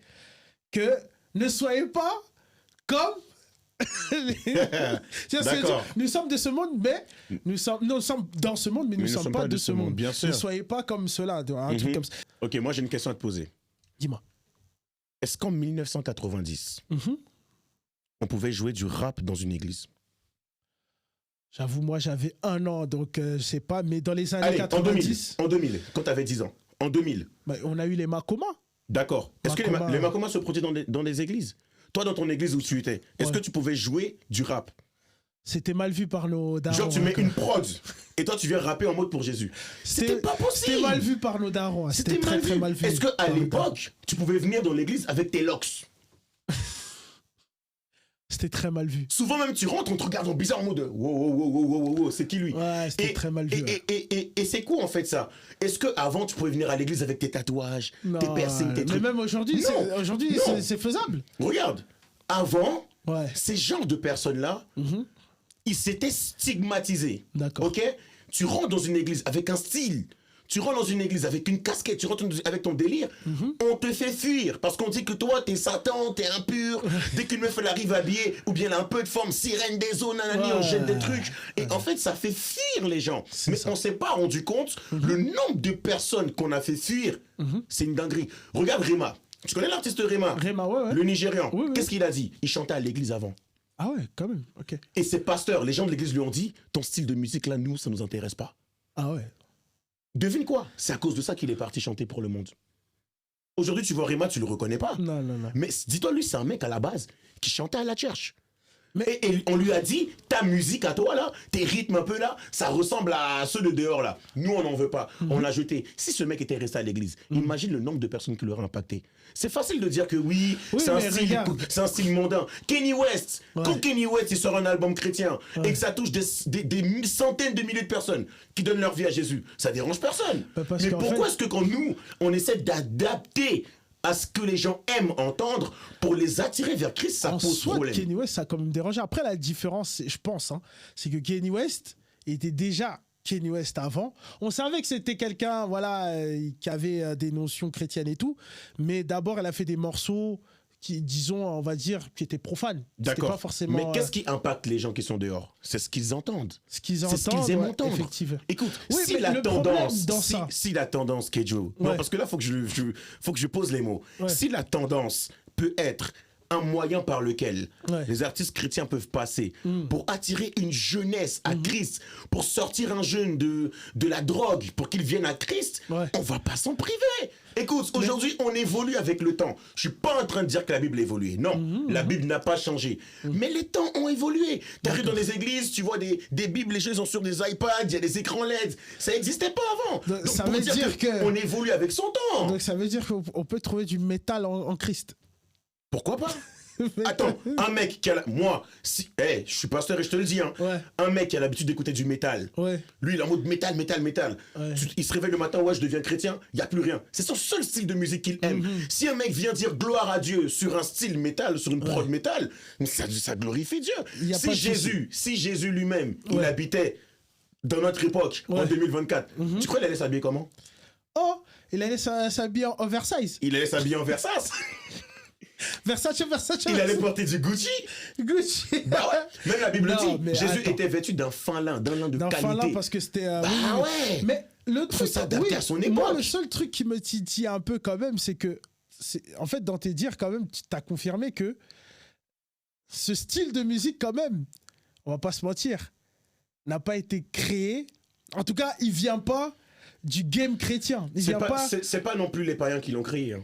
Speaker 1: que ne soyez pas comme...
Speaker 2: D'accord.
Speaker 1: Nous sommes de ce monde, mais nous sommes dans ce monde, mais nous ne sommes pas de ce monde.
Speaker 2: Bien sûr.
Speaker 1: Ne soyez pas comme cela, un truc comme ça.
Speaker 2: Ok, moi j'ai une question à te poser.
Speaker 1: Dis-moi.
Speaker 2: Est-ce qu'en 1990, on pouvait jouer du rap dans une église?
Speaker 1: J'avoue, moi j'avais 1 an, donc je sais pas, mais dans les années 90...
Speaker 2: En 2000, quand tu avais 10 ans. En 2000.
Speaker 1: Bah, on a eu les Makomas.
Speaker 2: D'accord. Est-ce que les Makomas se produisaient dans les églises? Toi, dans ton église où tu étais, est-ce que tu pouvais jouer du rap?
Speaker 1: C'était mal vu par nos darons.
Speaker 2: Genre, tu mets une prod et toi, tu viens rapper en mode pour Jésus. C'était pas possible.
Speaker 1: C'était mal vu par nos darons. C'était très mal vu.
Speaker 2: Est-ce qu'à l'époque, tu pouvais venir dans l'église avec tes locks?
Speaker 1: C'était très mal vu.
Speaker 2: Souvent même, tu rentres, on te regarde en bizarre en mode wow, c'est qui lui?
Speaker 1: Ouais, c'était très mal vu.
Speaker 2: Et c'est quoi en fait ça? Est-ce qu'avant, tu pouvais venir à l'église avec tes tatouages, tes piercings, tes trucs?
Speaker 1: Mais même aujourd'hui, c'est faisable.
Speaker 2: Regarde, avant, Ces genres de personnes-là, ils s'étaient stigmatisés.
Speaker 1: D'accord.
Speaker 2: Ok? Tu rentres dans une église avec un style. Tu rentres dans une église avec une casquette, tu rentres avec ton délire, on te fait fuir parce qu'on dit que toi, t'es Satan, t'es impur. Dès qu'une meuf elle arrive habillée, ou bien elle a un peu de forme, sirène des eaux, nanani, on jette des trucs. Et en fait, ça fait fuir les gens. Mais on s'est pas rendu compte, le nombre de personnes qu'on a fait fuir, c'est une dinguerie. Regarde Rema. Tu connais l'artiste Rema?
Speaker 1: Rema, ouais.
Speaker 2: Le Nigérian. Qu'est-ce qu'il a dit? Il chantait à l'église avant.
Speaker 1: Ah ouais, quand même, ok.
Speaker 2: Et ses pasteurs, les gens de l'église lui ont dit, ton style de musique là, nous, ça nous intéresse pas.
Speaker 1: Ah ouais.
Speaker 2: Devine quoi? C'est à cause de ça qu'il est parti chanter pour le monde. Aujourd'hui, tu vois Rema, tu le reconnais pas.
Speaker 1: Non.
Speaker 2: Mais dis-toi, lui, c'est un mec à la base qui chantait à la church. Et on lui a dit, ta musique à toi là, tes rythmes un peu là, ça ressemble à ceux de dehors là. Nous, on n'en veut pas. On l'a jeté. Si ce mec était resté à l'église, imagine le nombre de personnes qui l'auraient impacté. C'est facile de dire que oui, c'est un style mondain. Kenny West, quand Kenny West il sort un album chrétien et que ça touche des centaines de milliers de personnes qui donnent leur vie à Jésus, ça dérange personne. Mais pourquoi est-ce que quand nous, on essaie d'adapter à ce que les gens aiment entendre pour les attirer vers Christ, ça pose problème.
Speaker 1: Kenny West, ça a quand même dérangé. Après, la différence, je pense, c'est que Kenny West était déjà Kenny West avant. On savait que c'était quelqu'un, voilà, qui avait des notions chrétiennes et tout, mais d'abord, elle a fait des morceaux qui, disons, on va dire, qui étaient profanes.
Speaker 2: D'accord.
Speaker 1: Pas forcément,
Speaker 2: mais qu'est-ce qui impacte les gens qui sont dehors? C'est ce qu'ils entendent.
Speaker 1: C'est ce
Speaker 2: qu'ils aiment entendre.
Speaker 1: Effectivement.
Speaker 2: Écoute, si la tendance, Kedjo, non, parce que là, faut que je pose les mots. Si la tendance peut être un moyen par lequel les artistes chrétiens peuvent passer pour attirer une jeunesse à Christ, pour sortir un jeune de la drogue, pour qu'il vienne à Christ, on va pas s'en priver. Écoute, aujourd'hui, on évolue avec le temps. Je suis pas en train de dire que la Bible a évolué. Non, la Bible n'a pas changé. Mais les temps ont évolué. Tu arrives dans les églises, tu vois des Bibles, les gens sont sur des iPads, il y a des écrans LED. Ça n'existait pas avant. Donc
Speaker 1: ça veut dire
Speaker 2: qu'on évolue avec son temps.
Speaker 1: Donc ça veut dire qu'on peut trouver du métal en Christ.
Speaker 2: Pourquoi pas? Attends, un mec qui a je suis pasteur et je te le dis, un mec qui a l'habitude d'écouter du métal, lui il est en mode métal. Il se réveille le matin, je deviens chrétien, il n'y a plus rien. C'est son seul style de musique qu'il aime. Si un mec vient dire gloire à Dieu sur un style métal, sur une prod métal, ça glorifie Dieu. Si Jésus lui-même, il habitait dans notre époque, en 2024, tu crois qu'il allait s'habiller comment?
Speaker 1: Oh, il allait s'habiller en oversize.
Speaker 2: Il allait s'habiller en Versace.
Speaker 1: Versace.
Speaker 2: Il allait porter du Gucci. Bah ouais. Même la Bible dit, Jésus était vêtu d'un fin lin, d'un lin de qualité. D'un fin lin
Speaker 1: parce que c'était...
Speaker 2: ouais.
Speaker 1: Mais le truc...
Speaker 2: Faut s'adapter à son époque.
Speaker 1: Moi, le seul truc qui me titille un peu quand même, c'est que... En fait, dans tes dires, quand même, tu as confirmé que ce style de musique, quand même, on va pas se mentir, n'a pas été créé. En tout cas, il vient pas du game chrétien.
Speaker 2: C'est pas non plus les païens qui l'ont créé.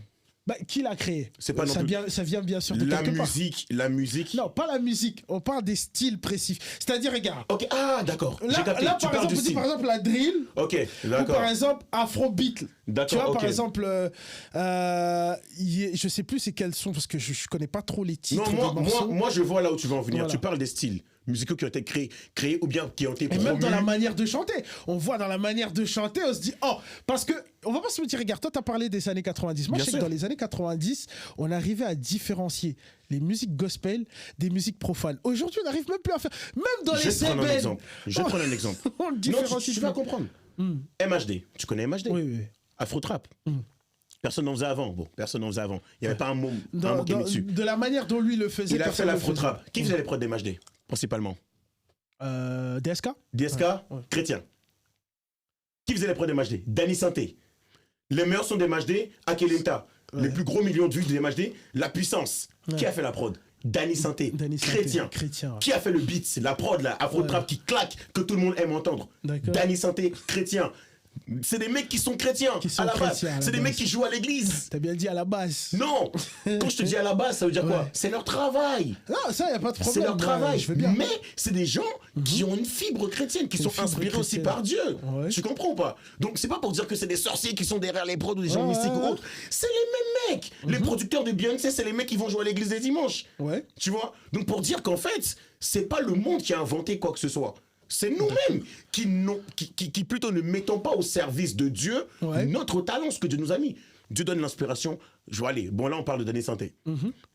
Speaker 1: Bah, qui l'a créé?
Speaker 2: C'est pas non plus.
Speaker 1: Ça vient bien sûr de quelque part.
Speaker 2: La musique.
Speaker 1: Non, pas la musique. On parle des styles précis. C'est-à-dire, regarde.
Speaker 2: Ok, d'accord.
Speaker 1: Là, par exemple, on dit par exemple la drill.
Speaker 2: Ok, d'accord.
Speaker 1: Ou par exemple Afrobeat.
Speaker 2: D'accord.
Speaker 1: Tu vois, par exemple, je sais plus c'est quels sont parce que je connais pas trop les titres.
Speaker 2: Non, moi, je vois là où tu veux en venir. Voilà. Tu parles des styles musicaux qui ont été créés ou bien qui ont été promus.
Speaker 1: Et même dans la manière de chanter. On voit dans la manière de chanter, on se dit, parce que, on va pas se mentir, regarde, toi, tu as parlé des années 90. Moi, je sais que dans les années 90, on arrivait à différencier les musiques gospel des musiques profanes. Aujourd'hui, on n'arrive même plus à faire. Même dans les semaines.
Speaker 2: Je vais prendre un exemple.
Speaker 1: On le différencie.
Speaker 2: Tu vas comprendre. MHD. Tu connais MHD?
Speaker 1: Oui.
Speaker 2: Afro-trap. Personne n'en faisait avant. Il n'y avait pas un mot qui est mis dessus.
Speaker 1: De la manière dont lui le faisait.
Speaker 2: Il a fait l'afro-trap. Qui faisait les prods des MHD principalement?
Speaker 1: DSK.
Speaker 2: Chrétien. Qui faisait les prods des MHD? Danny Santé. Les meilleurs sont des MHD, Akelinta. Les plus gros millions de vues des MHD, La Puissance. Qui a fait la prod? Danny Santé. Chrétien. Qui a fait le beat? La prod, la afro-trap qui claque, que tout le monde aime entendre. Danny Santé, chrétien. C'est des mecs qui sont chrétiens à la base. C'est des mecs qui jouent à l'église.
Speaker 1: T'as bien dit à la base.
Speaker 2: Non. Quand je te dis à la base, ça veut dire quoi? C'est leur travail.
Speaker 1: Non, ça, y a pas de problème.
Speaker 2: C'est leur travail. Mais c'est des gens qui ont une fibre chrétienne, qui sont inspirés aussi par Dieu. Tu comprends ou pas? Donc c'est pas pour dire que c'est des sorciers qui sont derrière les prods ou des gens mystiques ou autres. C'est les mêmes mecs. Les producteurs de Beyoncé, c'est les mecs qui vont jouer à l'église les dimanches. Tu vois? Donc pour dire qu'en fait, c'est pas le monde qui a inventé quoi que ce soit. C'est nous-mêmes qui plutôt ne mettons pas au service de Dieu notre talent, ce que Dieu nous a mis. Dieu donne l'inspiration. Je vais aller. Bon, là, on parle de Danny Santé.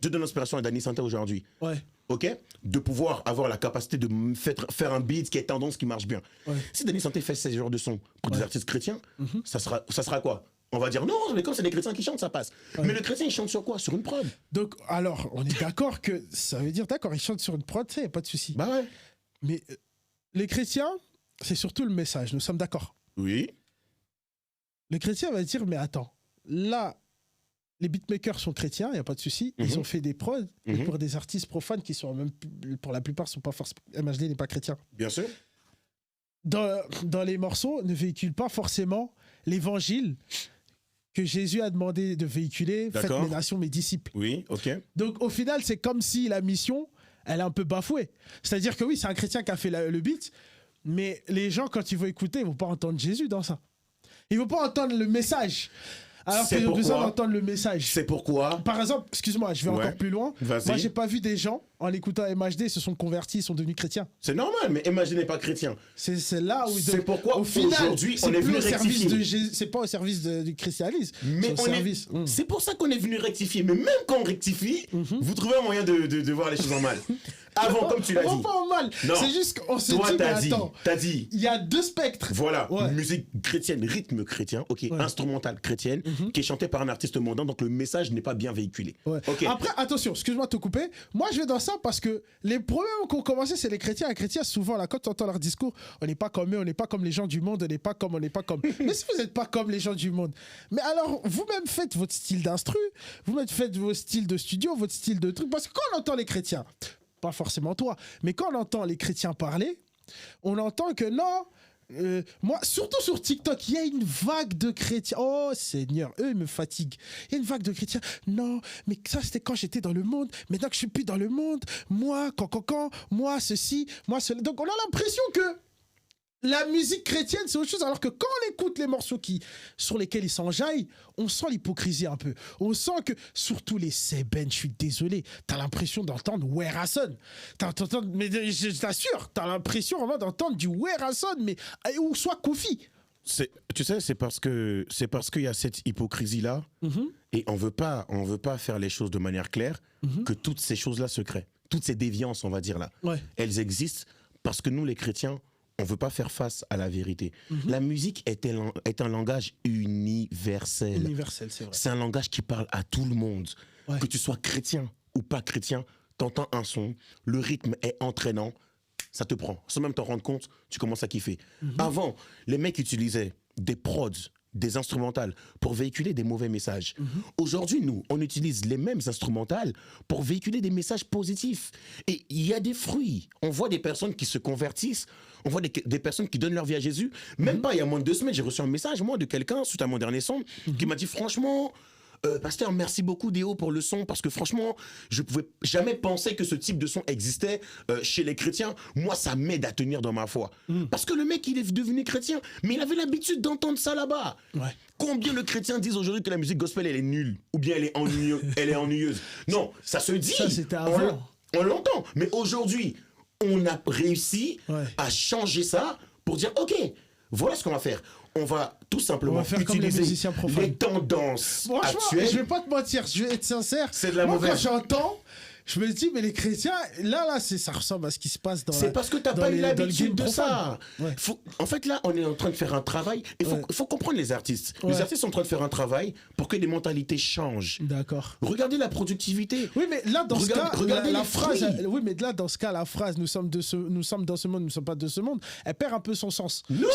Speaker 2: Dieu donne l'inspiration à Danny Santé aujourd'hui.
Speaker 1: Ouais.
Speaker 2: OK? De pouvoir avoir la capacité de faire un beat qui est tendance, qui marche bien.
Speaker 1: Ouais.
Speaker 2: Si Danny Santé fait ce genre de son pour des artistes chrétiens, ça sera quoi? On va dire non, mais comme c'est les chrétiens qui chantent, ça passe. Ouais. Mais le chrétien, il chante sur quoi? Sur une prod.
Speaker 1: Donc, alors, on est d'accord que ça veut dire, d'accord, il chante sur une prod, il n'y a pas de souci.
Speaker 2: Bah ouais.
Speaker 1: Mais les chrétiens, c'est surtout le message, nous sommes d'accord.
Speaker 2: Oui.
Speaker 1: Le chrétien va dire, mais attends, là, les beatmakers sont chrétiens, il n'y a pas de souci. Ils ont fait des prods, et pour des artistes profanes qui sont même, pour la plupart, sont pas forcément. MHD n'est pas chrétien.
Speaker 2: Bien sûr.
Speaker 1: Dans les morceaux, ne véhiculent pas forcément l'évangile que Jésus a demandé de véhiculer. Faites mes nations mes disciples.
Speaker 2: Oui, ok.
Speaker 1: Donc, au final, c'est comme si la mission, elle est un peu bafouée. C'est-à-dire que oui, c'est un chrétien qui a fait le beat, mais les gens, quand ils vont écouter, ils ne vont pas entendre Jésus dans ça. Ils ne vont pas entendre le message. Alors qu'ils ont besoin d'entendre le message.
Speaker 2: C'est pourquoi.
Speaker 1: Par exemple, excuse-moi, je vais encore plus loin. Moi, j'ai pas vu des gens, en écoutant MHD, se sont convertis, sont devenus chrétiens.
Speaker 2: C'est normal, mais MHD n'est pas chrétien.
Speaker 1: C'est là où...
Speaker 2: C'est pourquoi,
Speaker 1: au final,
Speaker 2: aujourd'hui, on est venu rectifier.
Speaker 1: C'est pas au service du christianisme.
Speaker 2: Mais c'est pour ça qu'on est venu rectifier. Mais même quand on rectifie, vous trouvez un moyen de voir les choses en mal. Avant, comme tu l'as dit.
Speaker 1: Pas en mal. C'est juste qu'on s'est dit, mais attends.
Speaker 2: T'as dit.
Speaker 1: Il y a deux spectres.
Speaker 2: Voilà. Musique chrétienne, rythme chrétien, instrumentale chrétienne, qui est chantée par un artiste mondain, donc le message n'est pas bien véhiculé. Okay.
Speaker 1: Après, attention, excuse-moi de te couper. Moi, je vais dans ça parce que les problèmes qu'on commençait, c'est les chrétiens. Les chrétiens, souvent, là, quand tu entends leur discours, on n'est pas comme eux, on n'est pas comme les gens du monde, on n'est pas comme. Mais si vous n'êtes pas comme les gens du monde, mais alors, vous-même faites votre style d'instru, vous-même faites vos styles de studio, votre style de truc. Parce que quand on entend les chrétiens, pas forcément toi, mais quand on entend les chrétiens parler, on entend que non, moi, surtout sur TikTok, il y a une vague de chrétiens. Oh Seigneur, eux, ils me fatiguent. Il y a une vague de chrétiens. Non, mais ça, c'était quand j'étais dans le monde. Maintenant que je suis plus dans le monde, moi, moi, ceci, moi, cela. Donc, on a l'impression que la musique chrétienne, c'est autre chose. Alors que quand on écoute les morceaux sur lesquels ils s'enjaillent, on sent l'hypocrisie un peu. On sent que, surtout les Seben, je suis désolé, t'as l'impression d'entendre Werason. Mais je t'assure, t'as l'impression vraiment d'entendre du Werason, mais ou soit Kofi.
Speaker 2: Tu sais, c'est parce qu'il y a cette hypocrisie-là, et on veut pas faire les choses de manière claire, que toutes ces choses-là se créent. Toutes ces déviances, on va dire là, elles existent parce que nous, les chrétiens, on ne veut pas faire face à la vérité. La musique est un langage universel.
Speaker 1: Universel, c'est vrai.
Speaker 2: C'est un langage qui parle à tout le monde. Que tu sois chrétien ou pas chrétien, t'entends un son, le rythme est entraînant, ça te prend. Sans même t'en rendre compte, tu commences à kiffer. Avant, les mecs utilisaient des prods, des instrumentales pour véhiculer des mauvais messages. Aujourd'hui, nous, on utilise les mêmes instrumentales pour véhiculer des messages positifs. Et il y a des fruits. On voit des personnes qui se convertissent, on voit des personnes qui donnent leur vie à Jésus. Même pas il y a moins de 2 semaines, j'ai reçu un message, moi, de quelqu'un, suite à mon dernier son, qui m'a dit, franchement... Pasteur, merci beaucoup Déo pour le son, parce que franchement, je pouvais jamais penser que ce type de son existait chez les chrétiens. Moi, ça m'aide à tenir dans ma foi. Parce que le mec, il est devenu chrétien, mais il avait l'habitude d'entendre ça là-bas. Combien de chrétiens disent aujourd'hui que la musique gospel, elle est nulle, ou bien elle est ennuyeuse. Non, ça se dit.
Speaker 1: Ça, c'était avant.
Speaker 2: On l'entend. Mais aujourd'hui, on a réussi à changer ça pour dire, OK, voilà ce qu'on va faire. On va tout simplement utiliser les tendances actuelles.
Speaker 1: Je vais pas te mentir, je vais être sincère.
Speaker 2: C'est de la mauvaise.
Speaker 1: Quand j'entends, je me dis, mais les chrétiens, là, ça ressemble à ce qui se passe dans
Speaker 2: C'est parce que t'as pas eu l'habitude de ça. En fait, là, on est en train de faire un travail. Il faut comprendre les artistes. Les artistes sont en train de faire un travail pour que les mentalités changent.
Speaker 1: D'accord.
Speaker 2: Regardez la productivité.
Speaker 1: Oui, mais là, dans ce cas,
Speaker 2: regardez
Speaker 1: la phrase. Oui, mais là, dans ce cas, la phrase, nous sommes dans ce monde, nous ne sommes pas de ce monde, elle perd un peu son sens.
Speaker 2: Non.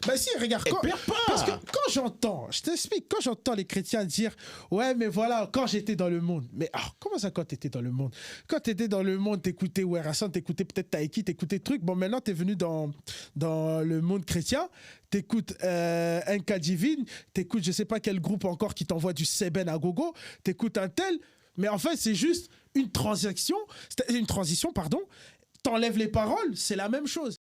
Speaker 1: Bah si, regarde.
Speaker 2: Elle perd pas.
Speaker 1: Parce que quand j'entends, je t'explique, quand j'entends les chrétiens dire, ouais, mais voilà, quand j'étais dans le monde. Mais comment ça, quand t'étais dans le monde? Quand t'étais dans le monde, t'écoutais Werason, t'écoutais peut-être Taiki, t'écoutais trucs. Bon, maintenant, t'es venu dans le monde chrétien, t'écoutes NK Divine, t'écoutes je sais pas quel groupe encore qui t'envoie du Seben à gogo, t'écoutes un tel. Mais en fait, c'est juste une transition, pardon. T'enlèves les paroles, c'est la même chose.